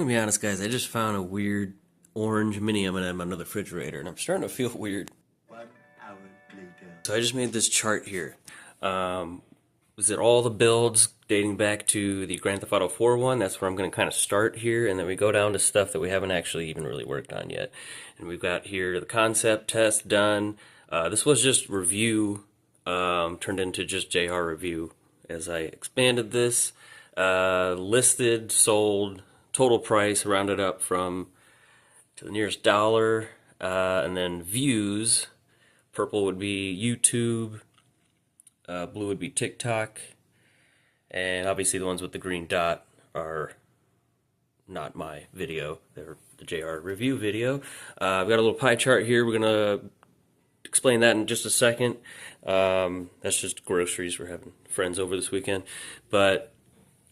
gonna be honest, guys. I just found a weird orange mini M&M under the refrigerator, and I'm starting to feel weird. 1 hour later. So I just made this chart here. Was it all the builds dating back to the Grand Theft Auto 4 one? That's where I'm going to kind of start here, and then we go down to stuff that we haven't actually even really worked on yet. And we've got here the concept test done. This was just review, turned into just JR review as I expanded this. Listed, sold, total price rounded up from to the nearest dollar, and then views. Purple would be YouTube, blue would be TikTok, and obviously the ones with the green dot are not my video. They're the JR review video. I've got a little pie chart here. We're going to explain that in just a second. That's just groceries. We're having friends over this weekend. But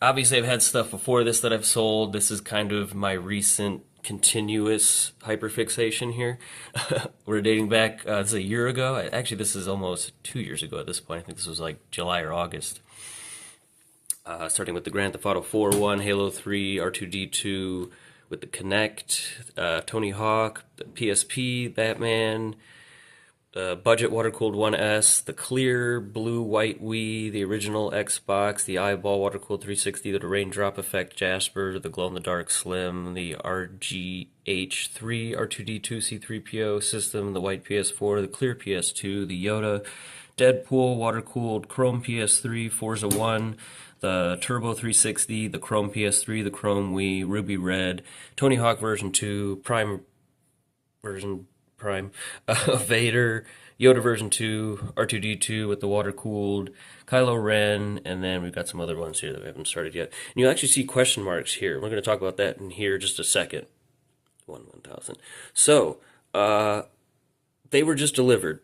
obviously I've had stuff before this that I've sold. This is kind of my recent continuous hyperfixation here. We're dating back, this is a year ago. Actually, this is almost 2 years ago at this point. I think this was like July or August. Starting with the Grand Theft Auto 4 one, Halo 3, R2-D2, with the Kinect, Tony Hawk, the PSP, Batman, budget water-cooled 1S, the clear blue-white Wii, the original Xbox, the eyeball water-cooled 360, the raindrop effect Jasper, the glow-in-the-dark Slim, the RGH3 R2-D2 C3PO system, the white PS4, the clear PS2, the Yoda, Deadpool water-cooled Chrome PS3, Forza 1, the Turbo 360, the Chrome PS3, the Chrome Wii, Ruby Red, Tony Hawk version 2, Prime, Vader, Yoda version 2, R2-D2 with the water-cooled, Kylo Ren, and then we've got some other ones here that we haven't started yet. And you'll actually see question marks here. We're going to talk about that in here just a second. 1,000. So, they were just delivered.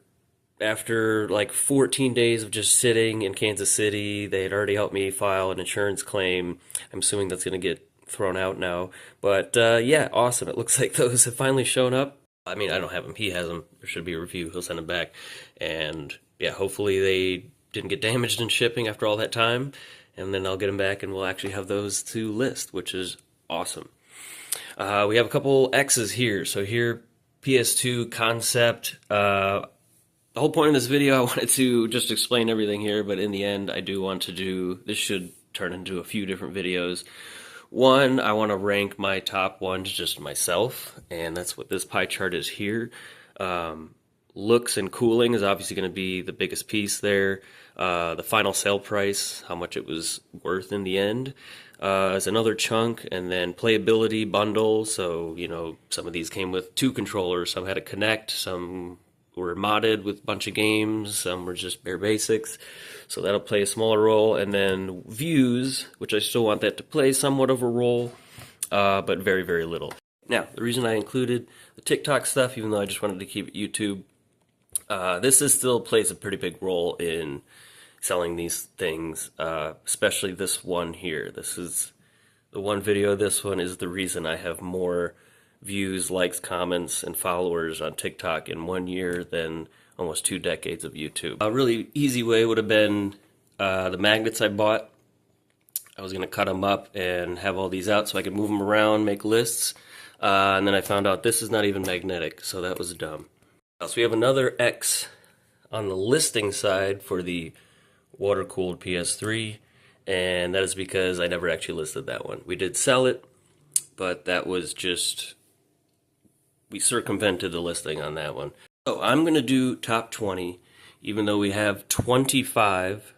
After like 14 days of just sitting in Kansas City, they had already helped me file an insurance claim. I'm assuming that's going to get thrown out now. But yeah, awesome. It looks like those have finally shown up. I mean, I don't have them. He has them. There should be a review. He'll send them back. And yeah, hopefully they didn't get damaged in shipping after all that time. And then I'll get them back and we'll actually have those to list, which is awesome. We have a couple X's here. So here, PS2 concept. The whole point of this video, I wanted to just explain everything here, but in the end, I do want to do, this should turn into a few different videos. One, I want to rank my top ones just myself, and that's what this pie chart is here. Looks and cooling is obviously going to be the biggest piece there. The final sale price, how much it was worth in the end, is another chunk, and then playability bundle. So, you know, some of these came with 2 controllers, some had a Kinect, some were modded with a bunch of games, some were just bare basics, so that'll play a smaller role. And then views, which I still want that to play somewhat of a role, but very, very little. Now, the reason I included the TikTok stuff, even though I just wanted to keep it YouTube, this is still plays a pretty big role in selling these things, especially this one here. This is the one video. This one is the reason I have more views, likes, comments, and followers on TikTok in 1 year than almost 2 decades of YouTube. A really easy way would have been the magnets I bought. I was going to cut them up and have all these out so I could move them around, make lists, and then I found out this is not even magnetic, so that was dumb. So we have another X on the listing side for the water-cooled PS3, and that is because I never actually listed that one. We did sell it, but that was just, we circumvented the listing on that one. So I'm going to do top 20, even though we have 25,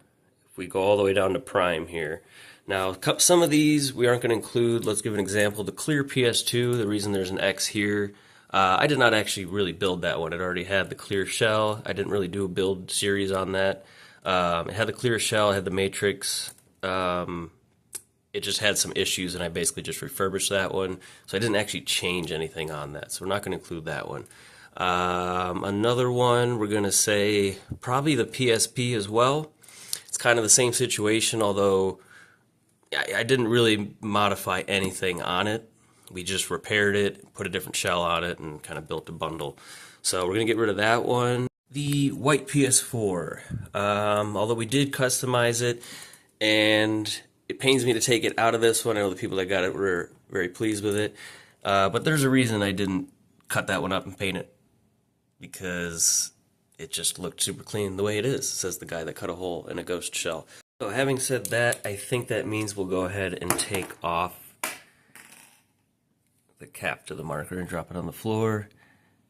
if we go all the way down to Prime here. Now, some of these we aren't going to include. Let's give an example. The clear PS2, the reason there's an X here, I did not actually really build that one. It already had the clear shell. I didn't really do a build series on that. It had the clear shell, it had the matrix. It just had some issues, and I basically just refurbished that one. So I didn't actually change anything on that. So we're not going to include that one. Another one, we're going to say probably the PSP as well. It's kind of the same situation, although I didn't really modify anything on it. We just repaired it, put a different shell on it, and kind of built a bundle. So we're going to get rid of that one. The white PS4, although we did customize it, and it pains me to take it out of this one. I know the people that got it were Very pleased with it. But there's a reason I didn't cut that one up and paint it, because it just looked super clean the way it is, says the guy that cut a hole in a ghost shell. So having said that, I think that means we'll go ahead and take off the cap to the marker and drop it on the floor.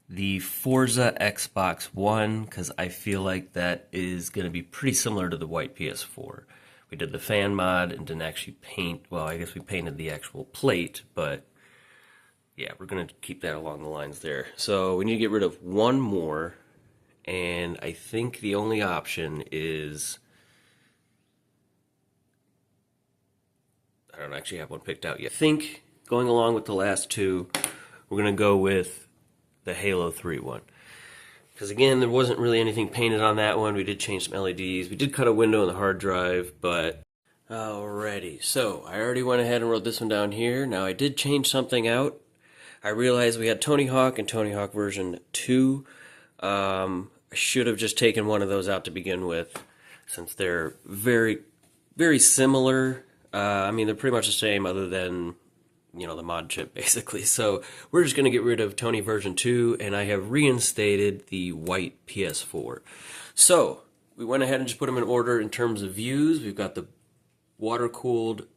The Forza Xbox One, because I feel like that is going to be pretty similar to the white PS4. We did the fan mod and didn't actually paint, well, I guess we painted the actual plate, but yeah, we're going to keep that along the lines there. So we need to get rid of one more, and I think the only option is, I don't actually have one picked out yet. I think going along with the last two, we're going to go with the Halo 3 one. Because again, there wasn't really anything painted on that one. We did change some LEDs. We did cut a window in the hard drive, but alrighty. So I already went ahead and wrote this one down here. Now I did change something out. I realized we had Tony Hawk and Tony Hawk version 2. I should have just taken one of those out to begin with, since they're very, very similar. I mean, they're pretty much the same other than, you know, the mod chip, basically. So we're just going to get rid of Tony version 2, and I have reinstated the white PS4. So we went ahead and just put them in order in terms of views. We've got the water-cooled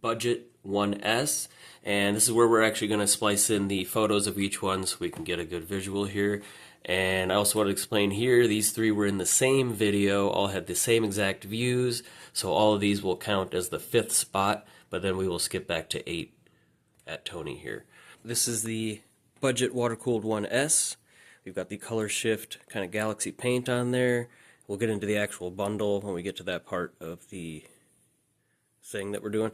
Budget 1S, and this is where we're actually going to splice in the photos of each one so we can get a good visual here. And I also want to explain here, these three were in the same video, all had the same exact views, so all of these will count as the 5th spot, but then we will skip back to 8 at Tony here. This is the Budget Water-Cooled 1S. We've got the color shift kind of galaxy paint on there. We'll get into the actual bundle when we get to that part of the thing that we're doing.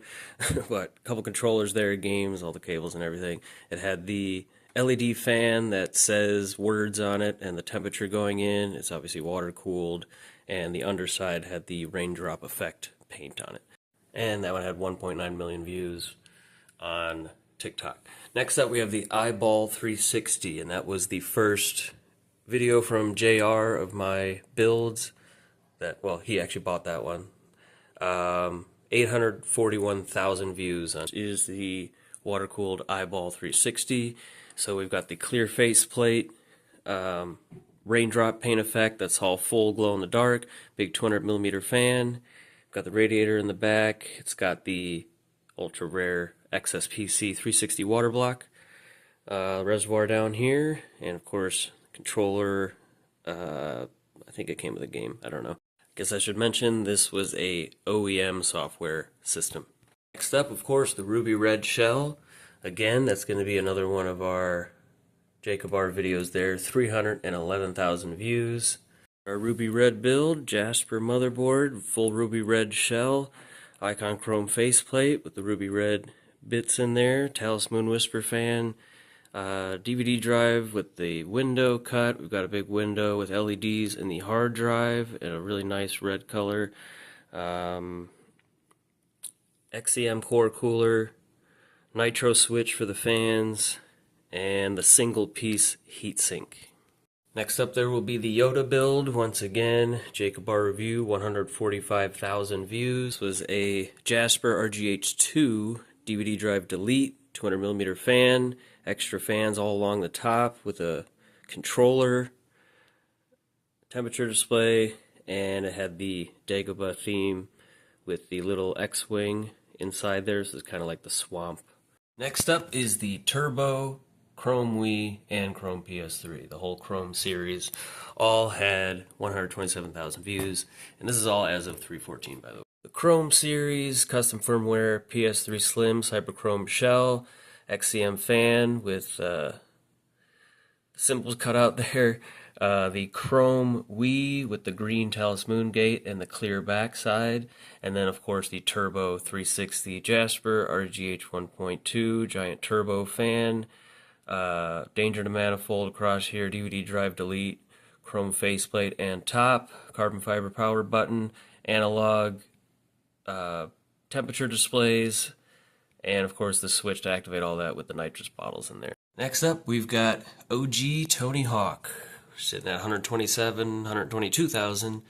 But a couple controllers there, games, all the cables and everything. It had the LED fan that says words on it and the temperature going in. It's obviously water-cooled. And the underside had the raindrop effect paint on it. And that one had 1.9 million views on TikTok. Next up, we have the Eyeball 360, and that was the first video from JR of my builds. That, well, he actually bought that one. 841,000 views. Is the water-cooled Eyeball 360. So we've got the clear face plate, raindrop paint effect. That's all full glow in the dark. Big 200mm fan. Got the radiator in the back. It's got the ultra rare XSPC 360 water block, reservoir down here, and of course controller. I think it came with a game. I don't know. Guess I should mention this was a OEM software system. Next up, of course, the Ruby Red shell. Again, that's going to be another one of our Jacob R videos there. 311,000 views. Our Ruby Red build, Jasper motherboard, full Ruby Red shell, Icon Chrome faceplate with the Ruby Red bits in there, Talos Moon Whisper fan, DVD drive with the window cut. We've got a big window with LEDs in the hard drive in a really nice red color. XEM core cooler, nitro switch for the fans, and the single piece heatsink. Next up there will be the Yoda build. Once again, Jacob R review, 145,000 views. Was a Jasper RGH2 DVD drive delete, 200mm fan, extra fans all along the top with a controller, temperature display, and it had the Dagobah theme with the little X-Wing inside there, so it's kind of like the swamp. Next up is the Turbo, Chrome Wii, and Chrome PS3. The whole Chrome series all had 127,000 views, and this is all as of 3/14, by the way. The Chrome series, custom firmware, PS3 Slim, Cyberchrome shell, XCM fan with symbols cut out there, the Chrome Wii with the green Talos Moon gate and the clear backside, and then of course the Turbo 360 Jasper RGH 1.2 giant turbo fan, danger to manifold across here, DVD drive delete, Chrome faceplate and top, carbon fiber power button, analog temperature displays, and of course the switch to activate all that with the nitrous bottles in there. Next up, we've got OG Tony Hawk, sitting at 122,000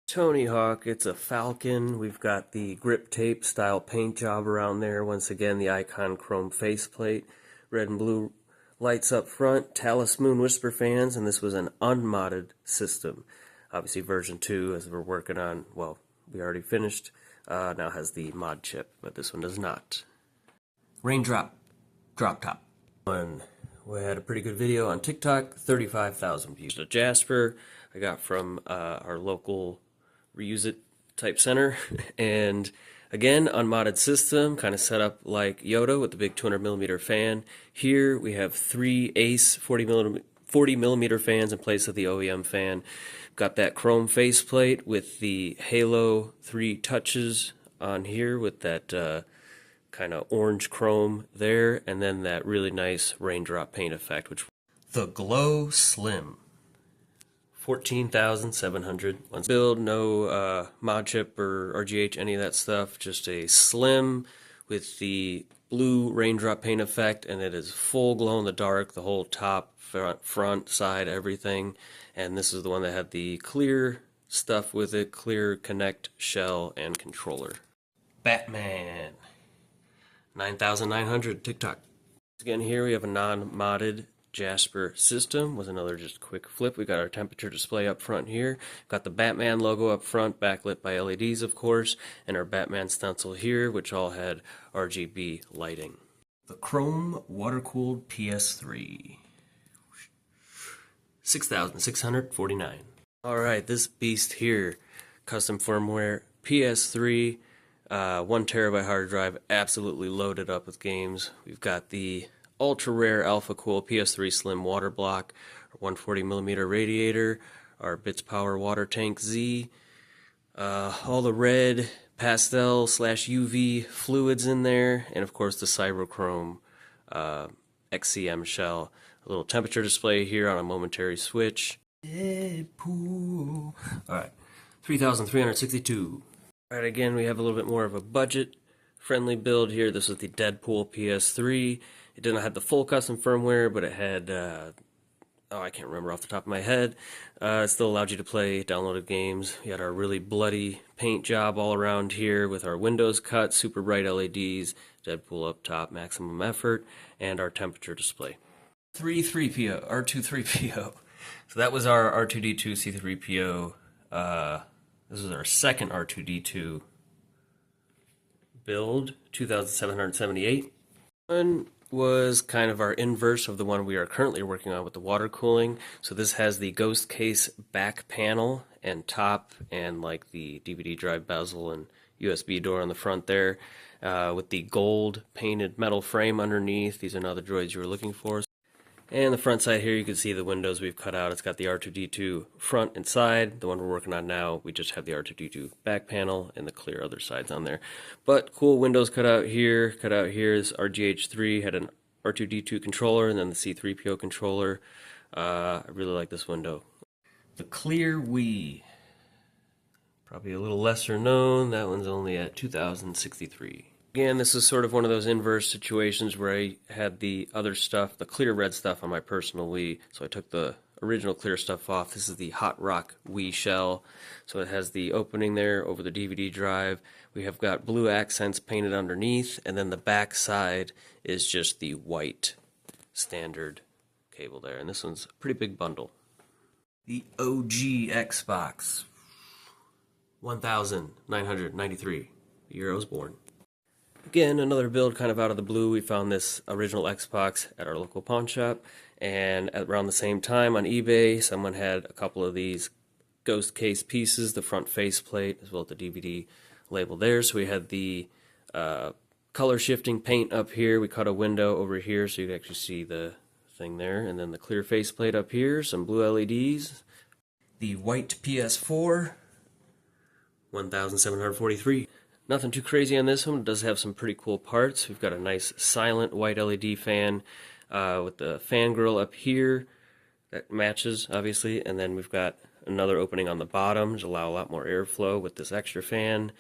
Tony Hawk, it's a Falcon. We've got the grip tape style paint job around there. Once again, the Icon Chrome faceplate, red and blue lights up front, Talus Moon Whisper fans, and this was an unmodded system. Obviously, version 2, as we're working on, well, we already finished, now has the mod chip, but this one does not. Raindrop, drop top. We had a pretty good video on TikTok, 35,000 views. A Jasper I got from our local reuse it type center, and again, unmodded system, kind of set up like Yoda with the big 200mm fan. Here we have 3 Ace 40mm fans in place of the OEM fan. Got that chrome faceplate with the Halo 3 touches on here with that kind of orange chrome there, and then that really nice raindrop paint effect, which the Glow Slim. 14,700. Once build, no mod chip or RGH, any of that stuff. Just a slim with the blue raindrop paint effect, and it is full glow in the dark. The whole top, front, side, everything. And this is the one that had the clear stuff with it, clear connect shell and controller. Batman. 9,900 TikTok. Again, here we have a non-modded Jasper system with another just quick flip. We got our temperature display up front here. Got the Batman logo up front, backlit by LEDs, of course, and our Batman stencil here, which all had RGB lighting. The Chrome water-cooled PS3. 6,649. All right, this beast here, custom firmware, PS3, 1 terabyte hard drive, absolutely loaded up with games. We've got the ultra rare Alpha Cool PS3 Slim water block, our 140mm radiator, our Bits Power water tank Z, all the red pastel / UV fluids in there, and of course the Cyberchrome XCM shell. A little temperature display here on a momentary switch. Deadpool. Alright, 3,362. Alright, again, we have a little bit more of a budget-friendly build here. This is the Deadpool PS3. It didn't have the full custom firmware, but it had, I can't remember off the top of my head. It still allowed you to play downloaded games. We had our really bloody paint job all around here with our windows cut, super bright LEDs, Deadpool up top, maximum effort, and our temperature display. 3-3PO, R2-3PO. So that was our R2-D2 C-3PO. This is our second R2-D2 build, 2,778. One was kind of our inverse of the one we are currently working on with the water cooling. So this has the ghost case back panel and top, and like the DVD drive bezel and USB door on the front there, with the gold painted metal frame underneath. These are now the droids you were looking for. And the front side here, you can see the windows we've cut out. It's got the R2-D2 front and side. The one we're working on now, we just have the R2-D2 back panel and the clear other sides on there. But cool windows cut out here. Cut out here is RGH3, had an R2-D2 controller, and then the C-3PO controller. I really like this window. The Clear Wii. Probably a little lesser known. That one's only at 2,063. Again, this is sort of one of those inverse situations where I had the other stuff, the clear red stuff on my personal Wii, so I took the original clear stuff off. This is the Hot Rock Wii shell, so it has the opening there over the DVD drive. We have got blue accents painted underneath, and then the back side is just the white standard cable there, and this one's a pretty big bundle. The OG Xbox, 1,993, the year I was born. Again, another build kind of out of the blue. We found this original Xbox at our local pawn shop, and at around the same time on eBay, someone had a couple of these ghost case pieces, the front faceplate, as well as the DVD label there. So we had the color shifting paint up here. We cut a window over here so you can actually see the thing there, and then the clear faceplate up here, some blue LEDs. The white PS4, 1,743. Nothing too crazy on this one. It does have some pretty cool parts. We've got a nice silent white LED fan with the fan grill up here that matches, obviously. And then we've got another opening on the bottom to allow a lot more airflow with this extra fan.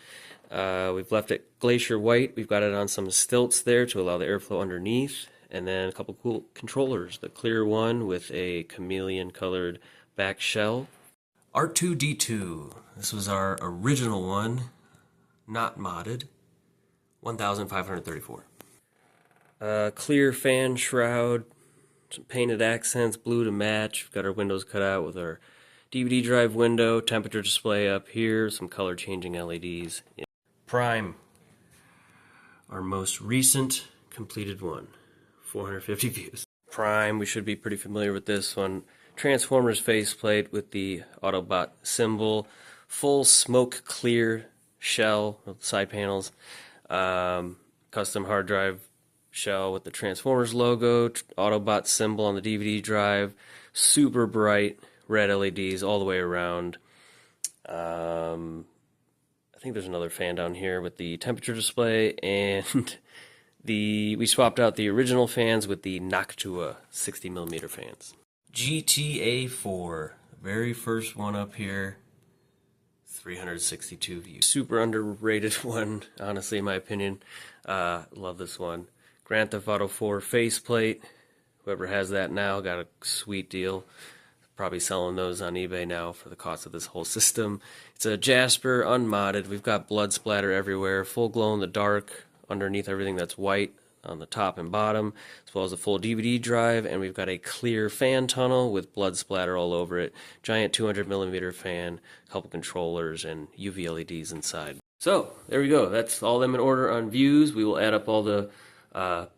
We've left it glacier white. We've got it on some stilts there to allow the airflow underneath. And then a couple cool controllers. The clear one with a chameleon colored back shell. R2D2. This was our original one, not modded. 1,534. Clear fan shroud, some painted accents, blue to match. We've got our windows cut out with our DVD drive window, temperature display up here, some color changing LEDs. Prime, our most recent completed one, 450 views. Prime, we should be pretty familiar with this one. Transformers faceplate with the Autobot symbol, full smoke clear shell with side panels, custom hard drive shell with the Transformers logo, Autobot symbol on the DVD drive, super bright red LEDs all the way around. I think there's another fan down here with the temperature display, and we swapped out the original fans with the Noctua 60mm fans. GTA 4, very first one up here, 362 views. Super underrated one, honestly, in my opinion. Love this one. Grand Theft Auto 4 faceplate. Whoever has that now got a sweet deal. Probably selling those on eBay now for the cost of this whole system. It's a Jasper, unmodded. We've got blood splatter everywhere, full glow in the dark underneath everything that's white on the top and bottom, as well as a full DVD drive, and we've got a clear fan tunnel with blood splatter all over it, giant 200mm fan, a couple controllers, and UV LEDs inside. So, there we go. That's all them in order on views. We will add up all the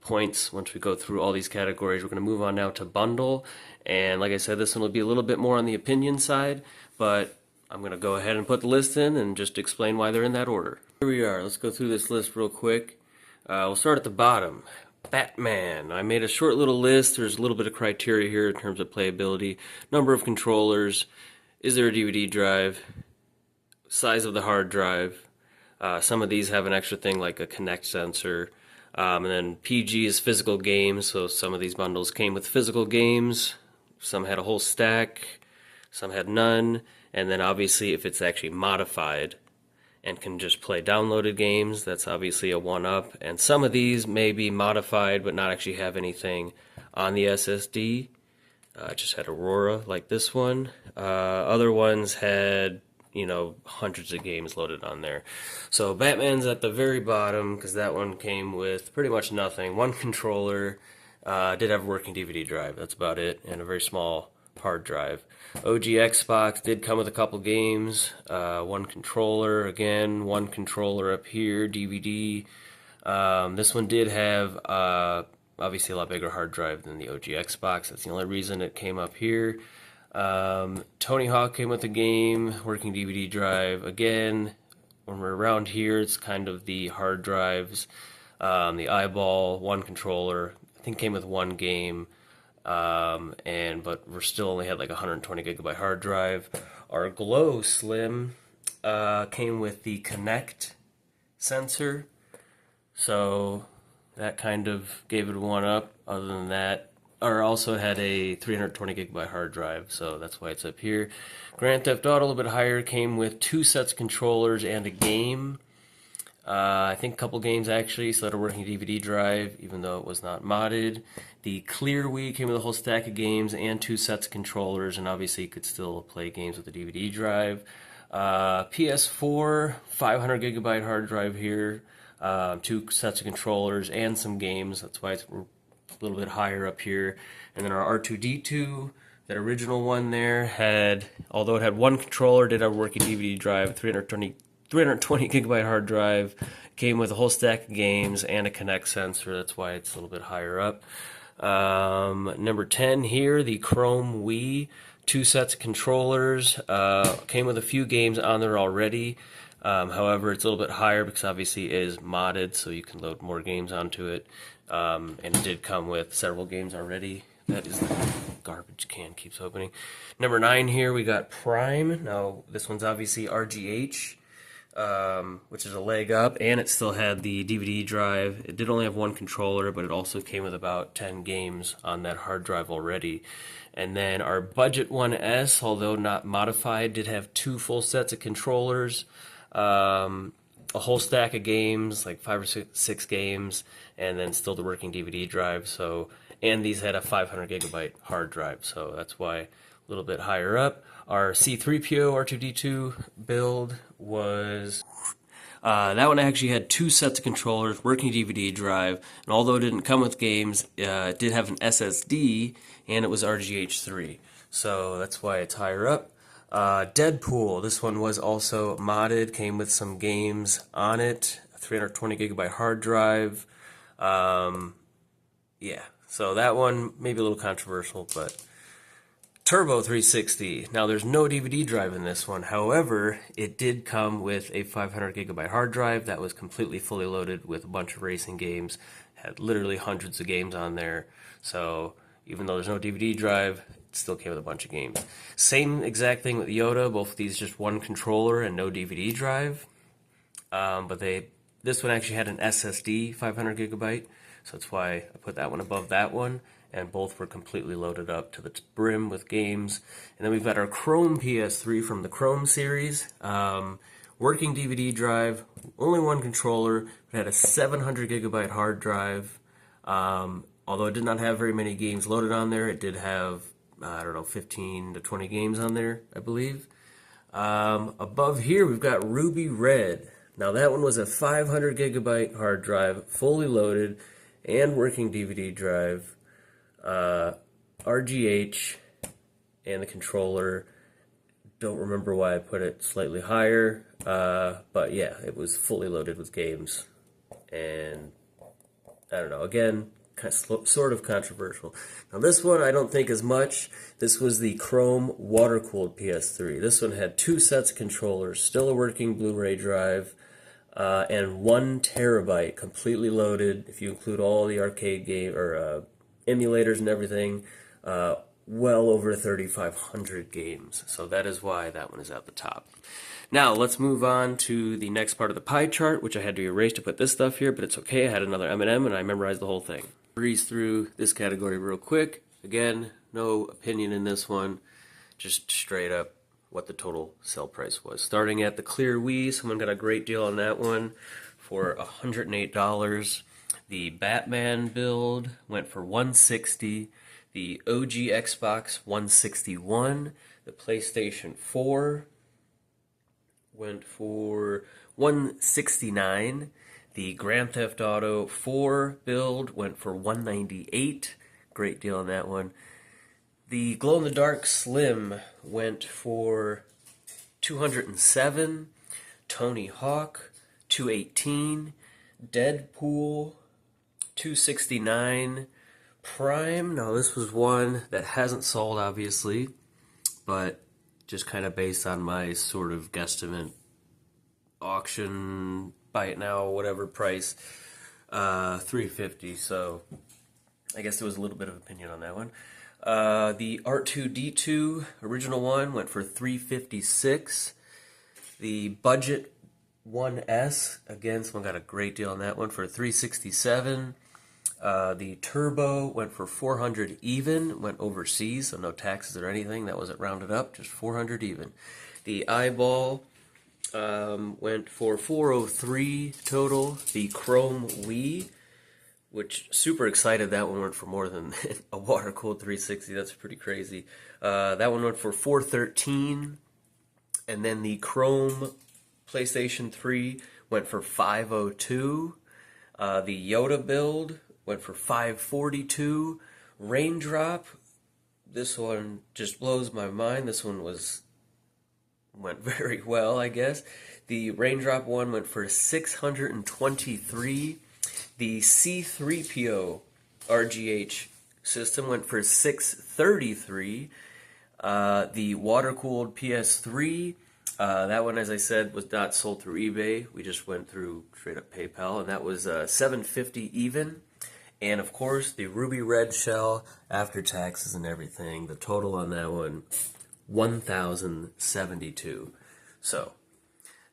points once we go through all these categories. We're going to move on now to bundle, and like I said, this one will be a little bit more on the opinion side, but I'm going to go ahead and put the list in and just explain why they're in that order. Here we are. Let's go through this list real quick. We'll start at the bottom. Batman. I made a short little list. There's a little bit of criteria here in terms of playability. Number of controllers. Is there a DVD drive? Size of the hard drive. Some of these have an extra thing like a Kinect sensor. And then PG is physical games, so some of these bundles came with physical games. Some had a whole stack. Some had none. And then obviously if it's actually modified and can just play downloaded games, that's obviously a one-up. And some of these may be modified but not actually have anything on the SSD. Just had Aurora like this one. Other ones had, hundreds of games loaded on there. So Batman's at the very bottom because that one came with pretty much nothing. One controller, did have a working DVD drive, that's about it, and a very small hard drive. OG Xbox did come with a couple games, one controller, again, one controller up here, DVD. This one did have obviously a lot bigger hard drive than the OG Xbox. That's the only reason it came up here. Tony Hawk came with a game, working DVD drive. Again, when we're around here, it's kind of the hard drives, the eyeball, one controller. I think came with one game. But we're still only had like 120 gigabyte hard drive. Our Glow Slim came with the Kinect sensor, so that kind of gave it a one up. Other than that, or also had a 320 gigabyte hard drive, so that's why it's up here. Grand Theft Auto, a little bit higher, came with 2 sets of controllers and a game. I think a couple games actually, so that a working DVD drive, even though it was not modded. The Clear Wii came with a whole stack of games and 2 sets of controllers, and obviously you could still play games with the DVD drive. PS4, 500 gigabyte hard drive here, 2 sets of controllers and some games. That's why it's a little bit higher up here. And then our R2D2, that original one there, had, although it had one controller, did have a working DVD drive, 320 gigabyte hard drive, came with a whole stack of games and a Kinect sensor. That's why it's a little bit higher up. Number 10 here, the Chrome Wii, 2 sets of controllers, came with a few games on there already. However, it's a little bit higher because obviously it is modded, so you can load more games onto it. And it did come with several games already. That is the garbage can keeps opening. Number 9 here, we got Prime. Now, this one's obviously RGH. Which is a leg up, and it still had the DVD drive. It did only have one controller, but it also came with about 10 games on that hard drive already. And then our Budget 1S, although not modified, did have 2 full sets of controllers, a whole stack of games, like 5 or 6 games, and then still the working DVD drive. So, and these had a 500 gigabyte hard drive, so that's why a little bit higher up. Our C3PO R2D2 build was that one actually had two sets of controllers, working DVD drive, and although it didn't come with games, it did have an SSD, and it was RGH3. So that's why it's higher up. Deadpool, this one was also modded, came with some games on it, a 320 gigabyte hard drive. Yeah, so that one maybe a little controversial, but Turbo 360. Now there's no DVD drive in this one. However, it did come with a 500 gigabyte hard drive that was completely fully loaded with a bunch of racing games. Had literally hundreds of games on there. So even though there's no DVD drive, it still came with a bunch of games. Same exact thing with Yoda. Both of these just one controller and no DVD drive. But this one actually had an SSD 500 gigabyte. So that's why I put that one above that one. And both were completely loaded up to the brim with games. And then we've got our Chrome PS3 from the Chrome series. Working DVD drive, only one controller. It had a 700 gigabyte hard drive. Although it did not have very many games loaded on there, it did have, 15 to 20 games on there, I believe. Above here, we've got Ruby Red. Now that one was a 500 gigabyte hard drive, fully loaded, and working DVD drive. RGH and the controller. Don't remember why I put it slightly higher, but yeah, it was fully loaded with games, and I don't know, again, sort of controversial. Now this one I don't think as much. This was the Chrome water-cooled PS3. This one had two sets of controllers, still a working Blu-ray drive, and 1 terabyte completely loaded, if you include all the arcade game or emulators and everything, well over 3,500 games. So that is why that one is at the top. Now let's move on to the next part of the pie chart, which I had to erase to put this stuff here, but it's okay. I had another M&M and I memorized the whole thing. Breeze through this category real quick. Again, no opinion in this one, just straight up what the total sell price was. Starting at the Clear Wii, someone got a great deal on that one for $108. The Batman build went for $160. The OG Xbox $161. The PlayStation 4 went for $169. The Grand Theft Auto 4 build went for $198. Great deal on that one. The Glow in the Dark Slim went for $207. Tony Hawk $218. Deadpool $269. Prime, now this was one that hasn't sold obviously, but just kind of based on my sort of guesstimate auction, buy it now, whatever price, $350. So I guess there was a little bit of opinion on that one. The R2D2 original one went for $356. The budget 1S, again, someone got a great deal on that one for $367. The Turbo went for $400 even, went overseas, so no taxes or anything. That wasn't rounded up, just $400 even. The Eyeball went for $403 total. The Chrome Wii, which super excited, that one went for more than a water-cooled 360. That's pretty crazy. That one went for $413. And then the Chrome PlayStation 3 went for $502. The Yoda build went for $542. Raindrop, this one just blows my mind. This one went very well, I guess. The Raindrop one went for $623. The C3PO RGH system went for $633. The water-cooled PS3, that one, as I said, was not sold through eBay. We just went through straight-up PayPal, and that was $750 even. And, of course, the Ruby Red shell, after taxes and everything, the total on that one, $1,072. So,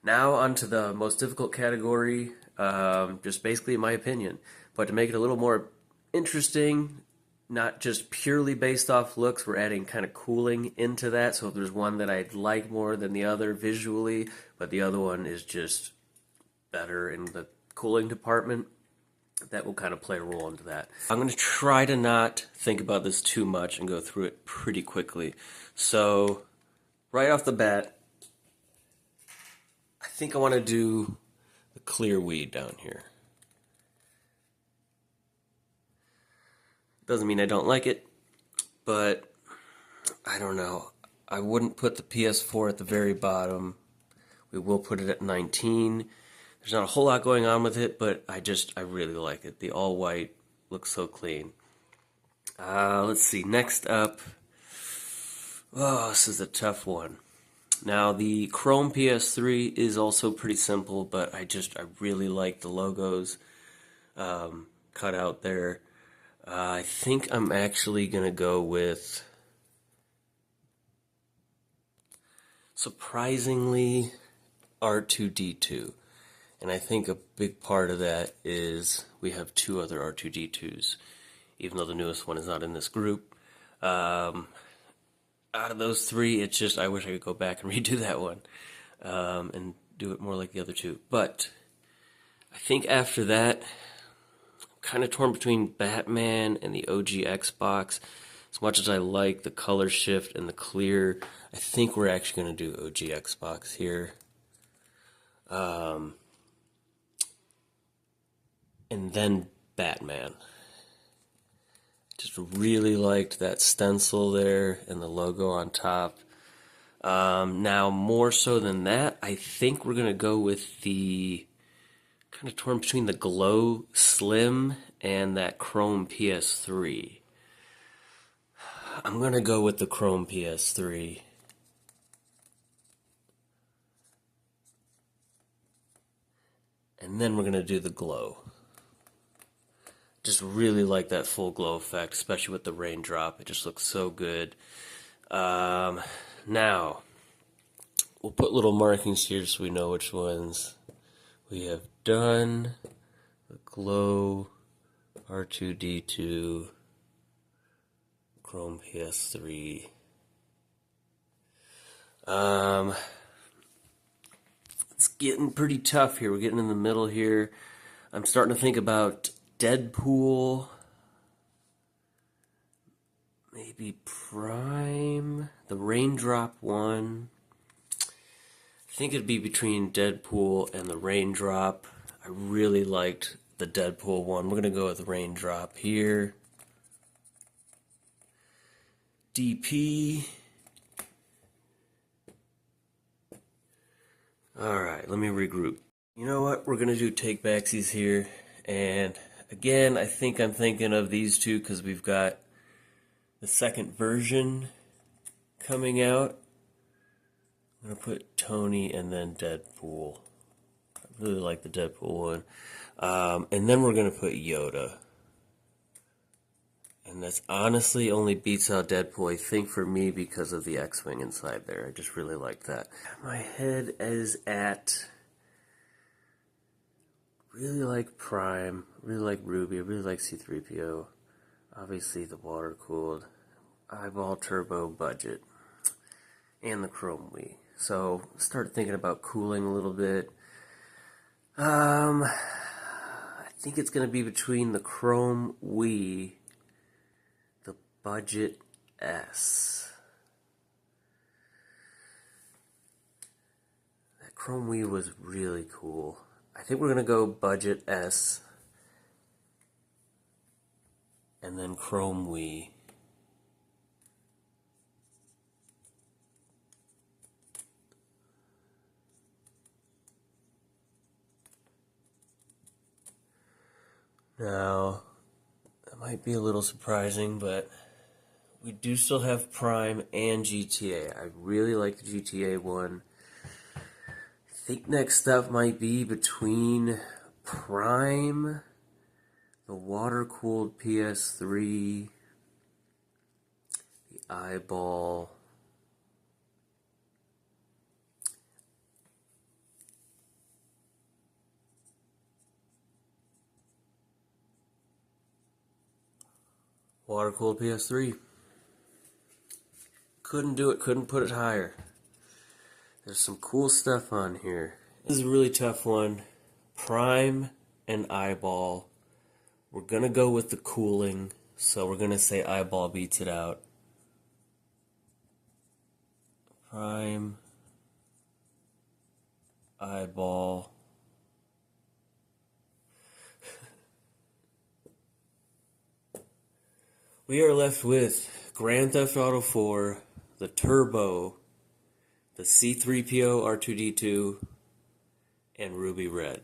now onto the most difficult category, just basically my opinion. But to make it a little more interesting, not just purely based off looks, we're adding kind of cooling into that. So if there's one that I like more than the other visually, but the other one is just better in the cooling department, that will kind of play a role into that. I'm going to try to not think about this too much and go through it pretty quickly. So, right off the bat, I think I want to do the clear weed down here. Doesn't mean I don't like it, but I don't know. I wouldn't put the PS4 at the very bottom. We will put it at 19. There's not a whole lot going on with it, but I really like it. The all white looks so clean. Let's see. Next up. Oh, this is a tough one. Now, the Chrome PS3 is also pretty simple, but I really like the logos cut out there. I think I'm actually going to go with, surprisingly, R2-D2. And I think a big part of that is we have two other R2-D2s, even though the newest one is not in this group. Out of those three, it's just, I wish I could go back and redo that one and do it more like the other two. But I think after that, I'm kind of torn between Batman and the OG Xbox. As much as I like the color shift and the clear, I think we're actually going to do OG Xbox here. And then Batman. Just really liked that stencil there and the logo on top. Now, more so than that, I think we're going to go with the, kind of torn between the Glow Slim and that Chrome PS3. I'm going to go with the Chrome PS3. And then we're going to do the Glow. Just really like that full glow effect, especially with the raindrop. It just looks so good. Now, we'll put little markings here so we know which ones we have done. The Glow, R2-D2, Chrome PS3. It's getting pretty tough here. We're getting in the middle here. I'm starting to think about Deadpool, maybe Prime, the Raindrop one. I think it'd be between Deadpool and the Raindrop. I really liked the Deadpool one. We're going to go with Raindrop here. DP. Alright, let me regroup. You know what? We're going to do take backsies here. And again, I think I'm thinking of these two because we've got the second version coming out. I'm going to put Tony and then Deadpool. I really like the Deadpool one. And then we're going to put Yoda. And that's honestly only beats out Deadpool, I think, for me because of the X-Wing inside there. I just really like that. My head is at... Really like Prime, really like Ruby, I really like C-3PO. Obviously the water-cooled, eyeball turbo budget, and the Chrome Wii. So start thinking about cooling a little bit. I think it's going to be between the Chrome Wii, the Budget S. That Chrome Wii was really cool. I think we're going to go Budget S and then Chrome Wii. Now, that might be a little surprising, but we do still have Prime and GTA. I really like the GTA one. I think next up might be between Prime, the water-cooled PS3, the eyeball, water-cooled PS3. Couldn't do it, couldn't put it higher. There's some cool stuff on here. This is a really tough one. Prime and eyeball. We're going to go with the cooling, so we're going to say eyeball beats it out. Prime, eyeball. We are left with Grand Theft Auto 4, the Turbo, the C-3PO R2-D2, and Ruby Red.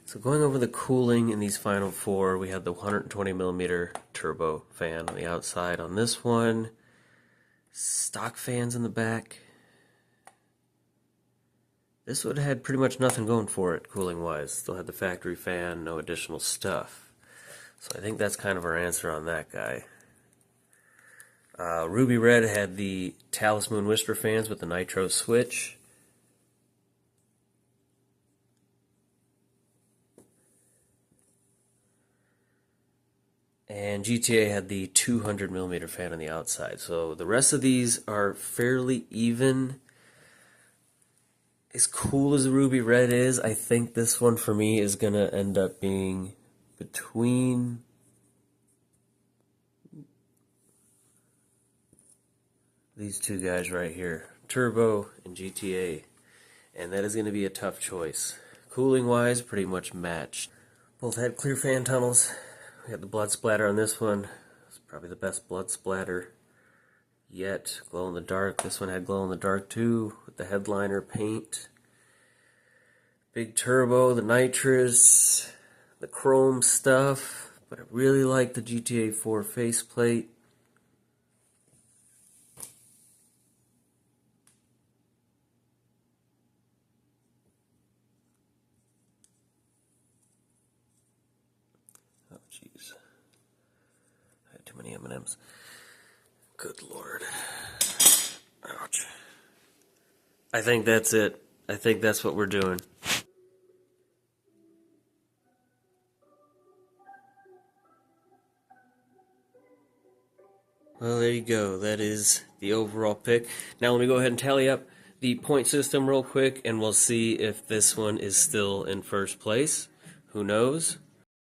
So going over the cooling in these final four, we have the 120mm turbo fan on the outside on this one. Stock fans in the back. This one had pretty much nothing going for it cooling wise. Still had the factory fan, no additional stuff. So I think that's kind of our answer on that guy. Ruby Red had the Talisman Whisper fans with the nitro switch. And GTA had the 200mm fan on the outside. So the rest of these are fairly even. As cool as the Ruby Red is, I think this one for me is going to end up being between these two guys right here, Turbo and GTA. And that is going to be a tough choice. Cooling wise, pretty much matched. Both had clear fan tunnels. We had the blood splatter on this one. It's probably the best blood splatter yet. Glow in the dark. This one had glow in the dark too, with the headliner paint. Big turbo, the nitrous, the chrome stuff. But I really like the GTA 4 faceplate. Oh, jeez. I had too many M&Ms. Good Lord. Ouch. I think that's it. I think that's what we're doing. Well, there you go. That is the overall pick. Now let me go ahead and tally up the point system real quick, and we'll see if this one is still in first place. Who knows?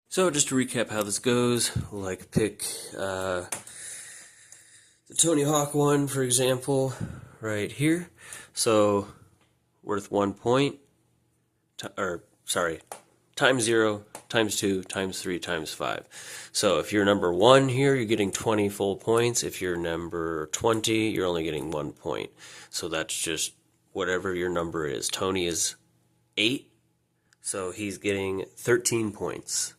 So just to recap how this goes, we'll pick the Tony Hawk one, for example, right here. So worth 1 point, times 0, times 2, times 3, times 5. So if you're number 1 here, you're getting 20 full points. If you're number 20, you're only getting 1 point. So that's just whatever your number is. Tony is 8, so he's getting 13 points.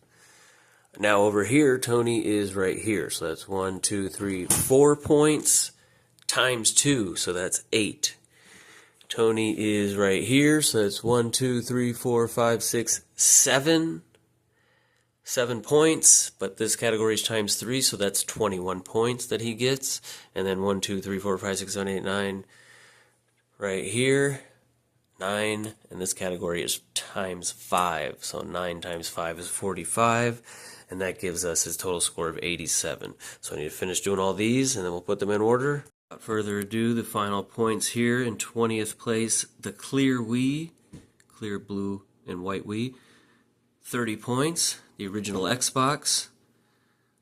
Now over here, Tony is right here. So that's 1, 2, 3, 4 points times 2, so that's 8. Tony is right here, so that's 1, 2, 3, 4, 5, 6, 7. 7 points, but this category is times 3, so that's 21 points that he gets. And then 1, 2, 3, 4, 5, 6, 7, 8, 9 right here. 9, and this category is times 5, so 9 times 5 is 45, and that gives us his total score of 87. So I need to finish doing all these, and then we'll put them in order. Without further ado, the final points here. In 20th place, the Clear Wii, clear blue and white Wii, 30 points. The original Xbox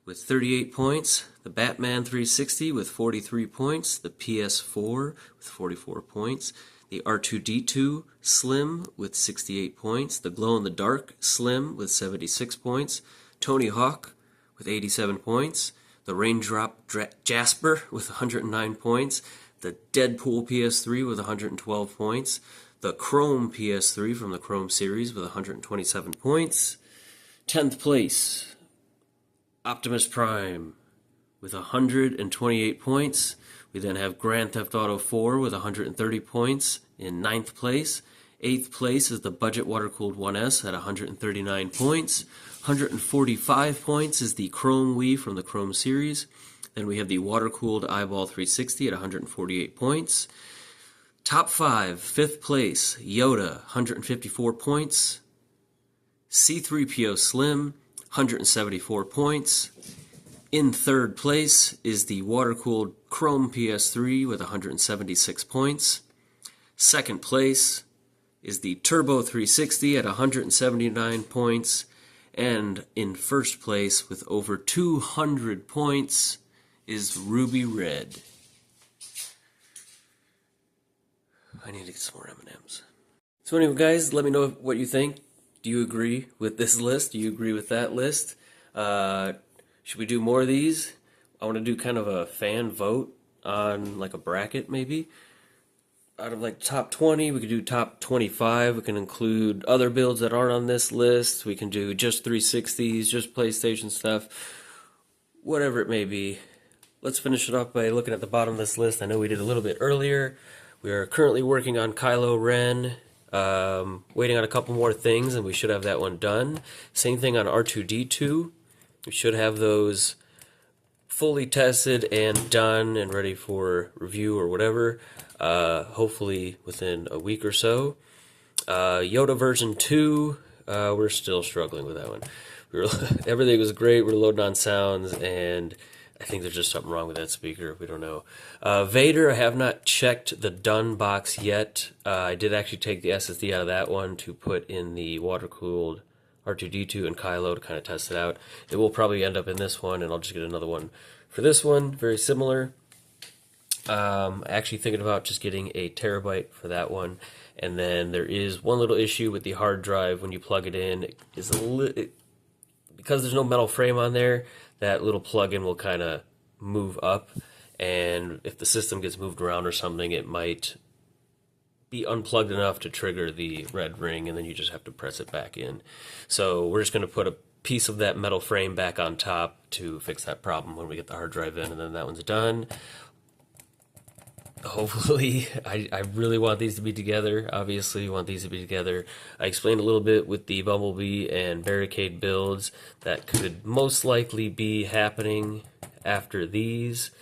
with 38 points. The Batman 360 with 43 points. The PS4 with 44 points. The R2-D2 Slim with 68 points. The Glow in the Dark Slim with 76 points. Tony Hawk with 87 points. The Raindrop Jasper with 109 points. The Deadpool PS3 with 112 points. The Chrome PS3 from the Chrome series with 127 points. 10th place, Optimus Prime with 128 points. We then have Grand Theft Auto 4 with 130 points in 9th place. 8th place is the Budget Water-Cooled 1S at 139 points. 145 points is the Chrome Wii from the Chrome series. Then we have the Water-Cooled Eyeball 360 at 148 points. Top 5, 5th place, Yoda, 154 points. C-3PO Slim, 174 points. In 3rd place is the water-cooled Chrome PS3 with 176 points. 2nd place is the Turbo 360 at 179 points. And in first place with over 200 points is Ruby Red. I need to get some more M&Ms. So anyway, guys, let me know what you think. Do you agree with this list? Do you agree with that list? Should we do more of these? I want to do kind of a fan vote on like a bracket maybe. Out of like top 20, we could do top 25. We can include other builds that aren't on this list. We can do just 360s, just PlayStation stuff, whatever it may be. Let's finish it off by looking at the bottom of this list. I know we did a little bit earlier. We are currently working on Kylo Ren, waiting on a couple more things, and we should have that one done. Same thing on R2-D2. We should have those fully tested and done and ready for review or whatever, hopefully within a week or so. Yoda version 2, we're still struggling with that one. Everything was great, we're loading on sounds, and I think there's just something wrong with that speaker, we don't know. Vader, I have not checked the done box yet. I did actually take the SSD out of that one to put in the water-cooled R2-D2 and Kylo to kind of test it out. It will probably end up in this one, and I'll just get another one for this one, very similar. Actually thinking about just getting a terabyte for that one. And then there is one little issue with the hard drive when you plug it in. Because there's no metal frame on there, that little plug-in will kind of move up. And if the system gets moved around or something, it might be unplugged enough to trigger the red ring, and then you just have to press it back in. So we're just going to put a piece of that metal frame back on top to fix that problem when we get the hard drive in, and then that one's done. Hopefully, I really want these to be together. Obviously, you want these to be together. I explained a little bit with the Bumblebee and Barricade builds that could most likely be happening after these.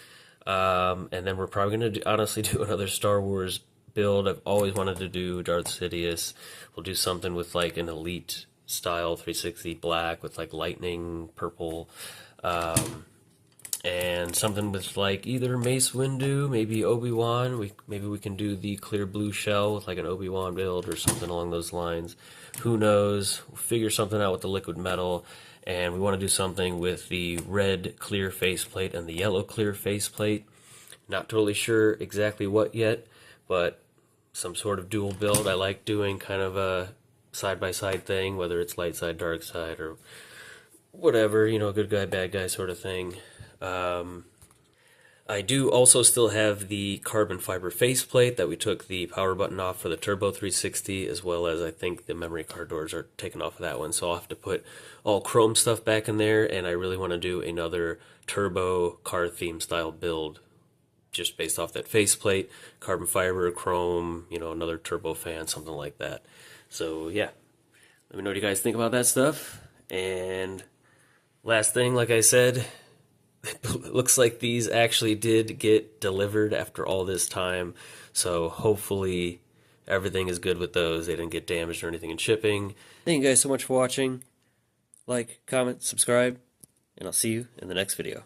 And then we're probably going to honestly do another Star Wars build. I've always wanted to do Darth Sidious. We'll do something with like an Elite style 360 black with like lightning purple, and something with like either Mace Windu, maybe Obi-Wan. Maybe we can do the clear blue shell with like an Obi-Wan build or something along those lines. Who knows? We'll figure something out with the liquid metal. And we want to do something with the red clear faceplate and the yellow clear faceplate. Not totally sure exactly what yet, but some sort of dual build. I like doing kind of a side-by-side thing, whether it's light side, dark side, or whatever, you know, good guy, bad guy sort of thing. I do also still have the carbon fiber faceplate that we took the power button off for the Turbo 360, as well as I think the memory card doors are taken off of that one, so I'll have to put all chrome stuff back in there, and I really want to do another Turbo car theme style build just based off that faceplate, carbon fiber, chrome, you know, another turbo fan, something like that. So yeah, let me know what you guys think about that stuff. And last thing, like I said, it looks like these actually did get delivered after all this time. So hopefully everything is good with those. They didn't get damaged or anything in shipping. Thank you guys so much for watching. Like, comment, subscribe, and I'll see you in the next video.